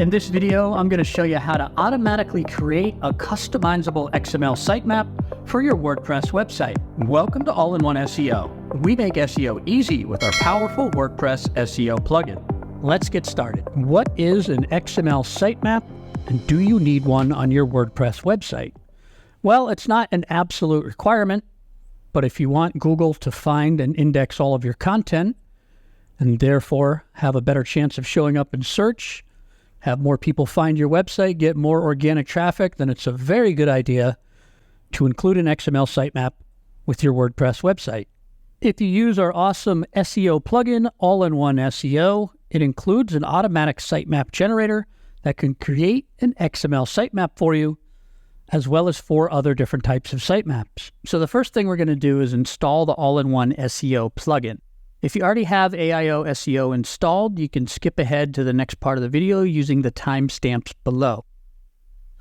In this video, I'm going to show you how to automatically create a customizable XML sitemap for your WordPress website. Welcome to All In On SEO. We make SEO easy with our powerful WordPress SEO plugin. Let's get started. What is an XML sitemap, and do you need one on your WordPress website? Well, it's not an absolute requirement, but if you want Google to find and index all of your content, and therefore have a better chance of showing up in search, have more people find your website, get more organic traffic, then it's a very good idea to include an XML sitemap with your WordPress website. If you use our awesome SEO plugin, All In On SEO, it includes an automatic sitemap generator that can create an XML sitemap for you, as well as 4 other different types of sitemaps. So the first thing we're going to do is install the All In On SEO plugin. If you already have AIOSEO installed, you can skip ahead to the next part of the video using the timestamps below.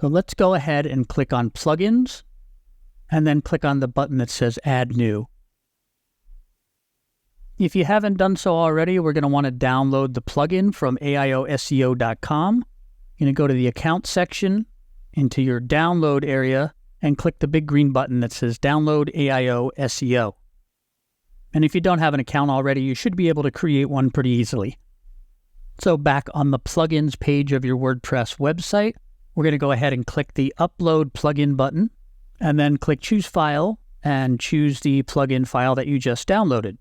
So let's go ahead and click on Plugins, and then click on the button that says Add New. If you haven't done so already, we're going to want to download the plugin from AIOSEO.com. You're going to go to the Account section, into your Download area, and click the big green button that says Download AIOSEO. And if you don't have an account already, you should be able to create one pretty easily. So back on the plugins page of your WordPress website, we're going to go ahead and click the Upload Plugin button, and then click Choose File, and choose the plugin file that you just downloaded.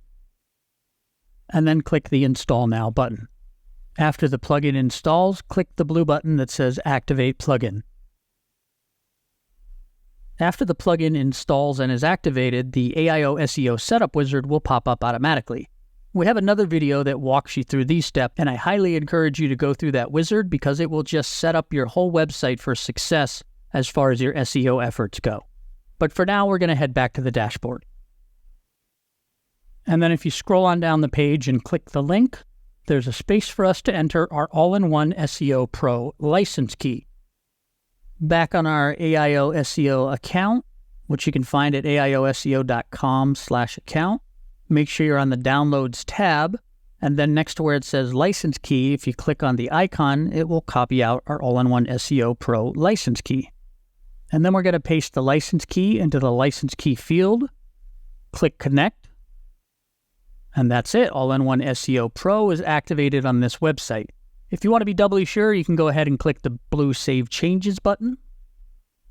And then click the Install Now button. After the plugin installs, click the blue button that says Activate Plugin. After the plugin installs and is activated, the AIOSEO setup wizard will pop up automatically. We have another video that walks you through these steps, and I highly encourage you to go through that wizard because it will just set up your whole website for success as far as your SEO efforts go. But for now, we're going to head back to the dashboard. And then if you scroll on down the page and click the link, there's a space for us to enter our All-in-One SEO Pro license key. Back on our AIOSEO account, which you can find at AIOSEO.com/account, make sure you're on the Downloads tab, and then next to where it says License Key, if you click on the icon, it will copy out our All-in-One SEO Pro license key. And then we're going to paste the license key into the license key field, click Connect, and that's it. All-in-One SEO Pro is activated on this website. If you want to be doubly sure, you can go ahead and click the blue Save Changes button.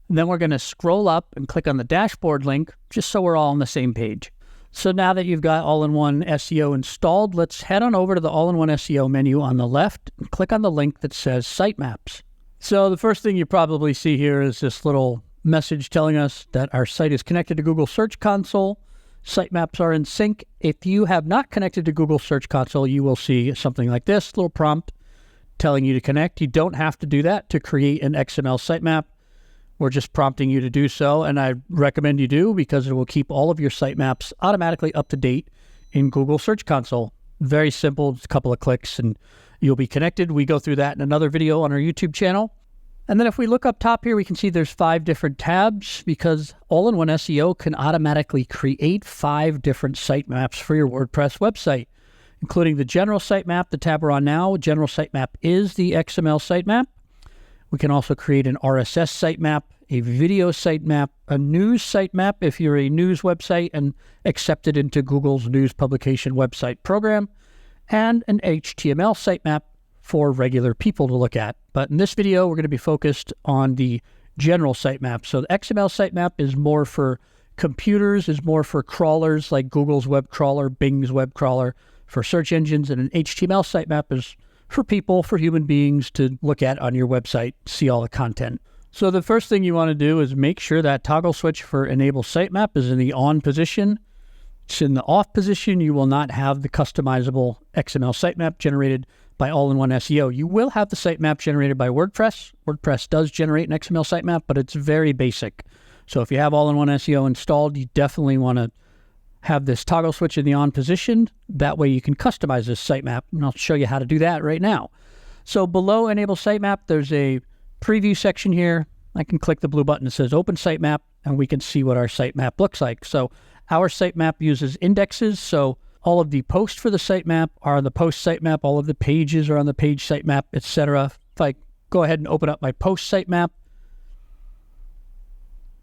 And then we're going to scroll up and click on the dashboard link, just so we're all on the same page. So now that you've got All-in-One SEO installed, let's head on over to the All-in-One SEO menu on the left and click on the link that says Sitemaps. So the first thing you probably see here is this little message telling us that our site is connected to Google Search Console. Sitemaps are in sync. If you have not connected to Google Search Console, you will see something like this, little prompt telling you to connect. You don't have to do that to create an XML sitemap. We're just prompting you to do so, and I recommend you do because it will keep all of your sitemaps automatically up to date in Google Search Console. Very simple, just a couple of clicks and you'll be connected. We go through that in another video on our YouTube channel. And then if we look up top here, we can see there's 5 different tabs because All-in-One SEO can automatically create 5 different sitemaps for your WordPress website, including the General Sitemap, the tab we're on now. General Sitemap is the XML sitemap. We can also create an RSS sitemap, a video sitemap, a news sitemap if you're a news website and accepted into Google's news publication website program, and an HTML sitemap for regular people to look at. But in this video, we're going to be focused on the General Sitemap. So the XML sitemap is more for computers, is more for crawlers like Google's web crawler, Bing's web crawler, for search engines, and an HTML sitemap is for people, for human beings to look at on your website, see all the content. So the first thing you want to do is make sure that toggle switch for Enable Sitemap is in the on position. It's in the off position. You will not have the customizable XML sitemap generated by All-in-One SEO. You will have the sitemap generated by WordPress. WordPress does generate an XML sitemap, but it's very basic. So if you have All-in-One SEO installed, you definitely want to have this toggle switch in the on position. That way you can customize this sitemap, and I'll show you how to do that right now. So below Enable Sitemap, there's a preview section here. I can click the blue button that says Open Sitemap, and we can see what our sitemap looks like. So our sitemap uses indexes, so all of the posts for the sitemap are on the post sitemap, all of the pages are on the page sitemap, etc. If I go ahead and open up my post sitemap.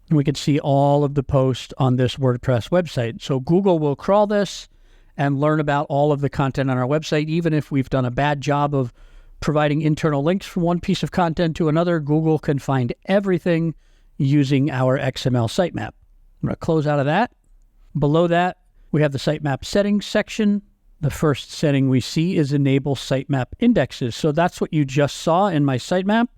And we can see all of the posts on this WordPress website. So Google will crawl this and learn about all of the content on our website. Even if we've done a bad job of providing internal links from one piece of content to another, Google can find everything using our XML sitemap. I'm going to close out of that. Below that, we have the sitemap settings section. The first setting we see is Enable Sitemap Indexes. So that's what you just saw in my sitemap.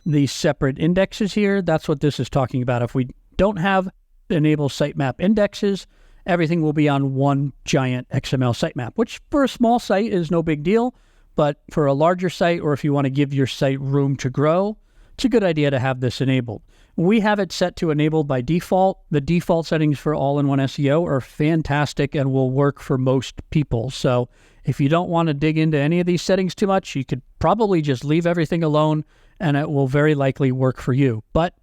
These separate indexes here, that's what this is talking about. If we don't have Enable Sitemap Indexes, everything will be on one giant XML sitemap, which for a small site is no big deal, but for a larger site, or if you want to give your site room to grow, it's a good idea to have this enabled. We have it set to enabled by default. The default settings for All-in-One SEO are fantastic and will work for most people. So if you don't want to dig into any of these settings too much, you could probably just leave everything alone and it will very likely work for you. But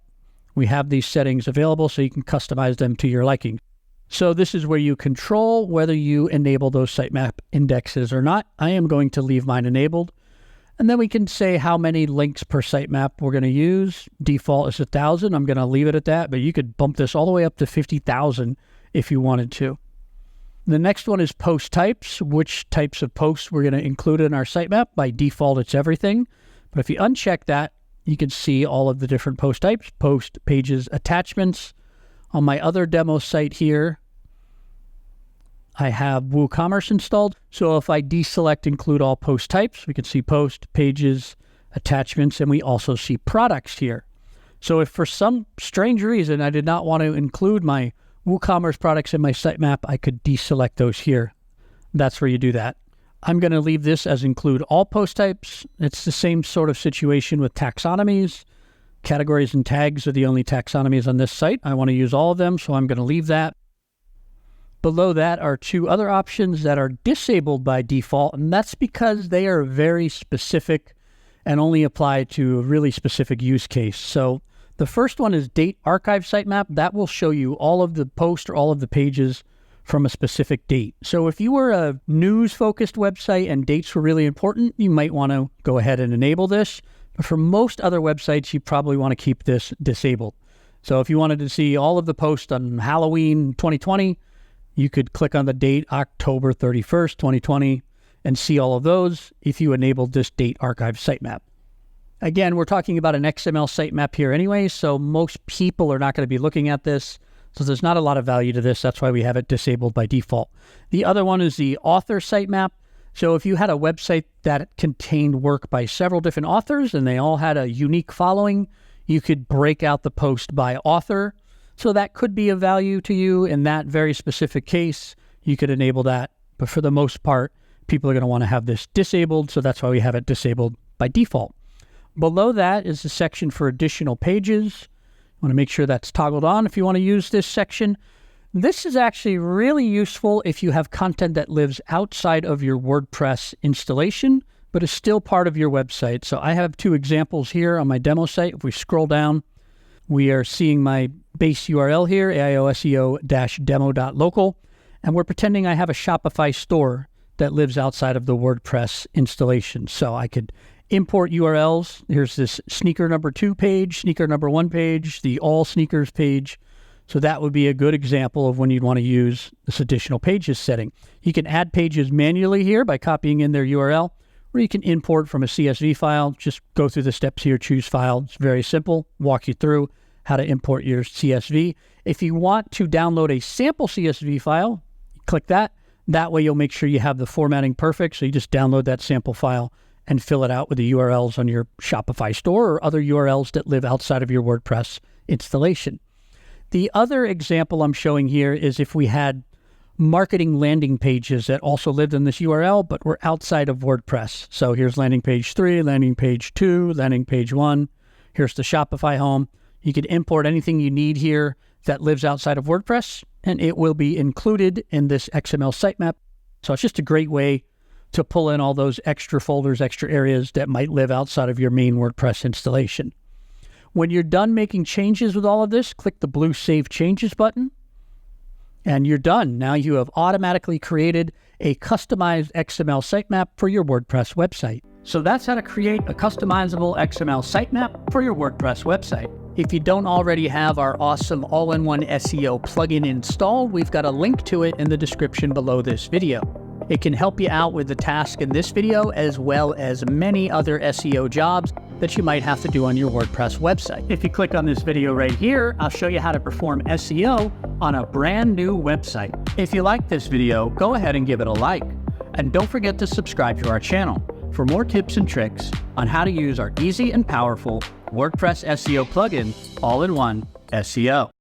we have these settings available so you can customize them to your liking. So this is where you control whether you enable those sitemap indexes or not. I am going to leave mine enabled. And then we can say how many links per sitemap we're going to use. Default is 1,000. I'm going to leave it at that, but you could bump this all the way up to 50,000 if you wanted to. The next one is post types, which types of posts we're going to include in our sitemap. By default, it's everything. But if you uncheck that, you can see all of the different post types, post, pages, attachments. On my other demo site here, I have WooCommerce installed. So if I deselect include all post types, we can see post, pages, attachments, and we also see products here. So if for some strange reason I did not want to include my WooCommerce products in my sitemap, I could deselect those here. That's where you do that. I'm going to leave this as include all post types. It's the same sort of situation with taxonomies. Categories and tags are the only taxonomies on this site. I want to use all of them, so I'm going to leave that. Below that are two other options that are disabled by default, and that's because they are very specific and only apply to a really specific use case. So the first one is Date Archive Sitemap. That will show you all of the posts or all of the pages from a specific date. So if you were a news-focused website and dates were really important, you might want to go ahead and enable this. But for most other websites, you probably want to keep this disabled. So if you wanted to see all of the posts on Halloween 2020, you could click on the date October 31st, 2020, and see all of those if you enabled this Date Archive Sitemap. Again, we're talking about an XML sitemap here anyway, so most people are not going to be looking at this. So there's not a lot of value to this. That's why we have it disabled by default. The other one is the author sitemap. So if you had a website that contained work by several different authors and they all had a unique following, you could break out the post by author. So that could be of value to you in that very specific case. You could enable that. But for the most part, people are going to want to have this disabled. So that's why we have it disabled by default. Below that is the section for additional pages. Want to make sure that's toggled on if you want to use this section. This is actually really useful if you have content that lives outside of your WordPress installation, but is still part of your website. So I have two examples here on my demo site. If we scroll down, we are seeing my base URL here, AIOSEO-demo.local, and we're pretending I have a Shopify store that lives outside of the WordPress installation. So I could import URLs. Here's this sneaker number 2 page, sneaker number 1 page, the all sneakers page. So that would be a good example of when you'd want to use this additional pages setting. You can add pages manually here by copying in their URL, or you can import from a CSV file. Just go through the steps here, choose file. It's very simple. Walk you through how to import your CSV. If you want to download a sample CSV file, click that. That way you'll make sure you have the formatting perfect. So you just download that sample file and fill it out with the URLs on your Shopify store or other URLs that live outside of your WordPress installation. The other example I'm showing here is if we had marketing landing pages that also lived in this URL, but were outside of WordPress. So here's landing page 3, landing page 2, landing page 1. Here's the Shopify home. You could import anything you need here that lives outside of WordPress, and it will be included in this XML sitemap. So it's just a great way to pull in all those extra folders, extra areas that might live outside of your main WordPress installation. When you're done making changes with all of this, click the blue Save Changes button, and you're done. Now you have automatically created a customized XML sitemap for your WordPress website. So that's how to create a customizable XML sitemap for your WordPress website. If you don't already have our awesome All-in-One SEO plugin installed, we've got a link to it in the description below this video. It can help you out with the task in this video, as well as many other SEO jobs that you might have to do on your WordPress website. If you click on this video right here, I'll show you how to perform SEO on a brand new website. If you like this video, go ahead and give it a like. And don't forget to subscribe to our channel for more tips and tricks on how to use our easy and powerful WordPress SEO plugin, All-in-One SEO.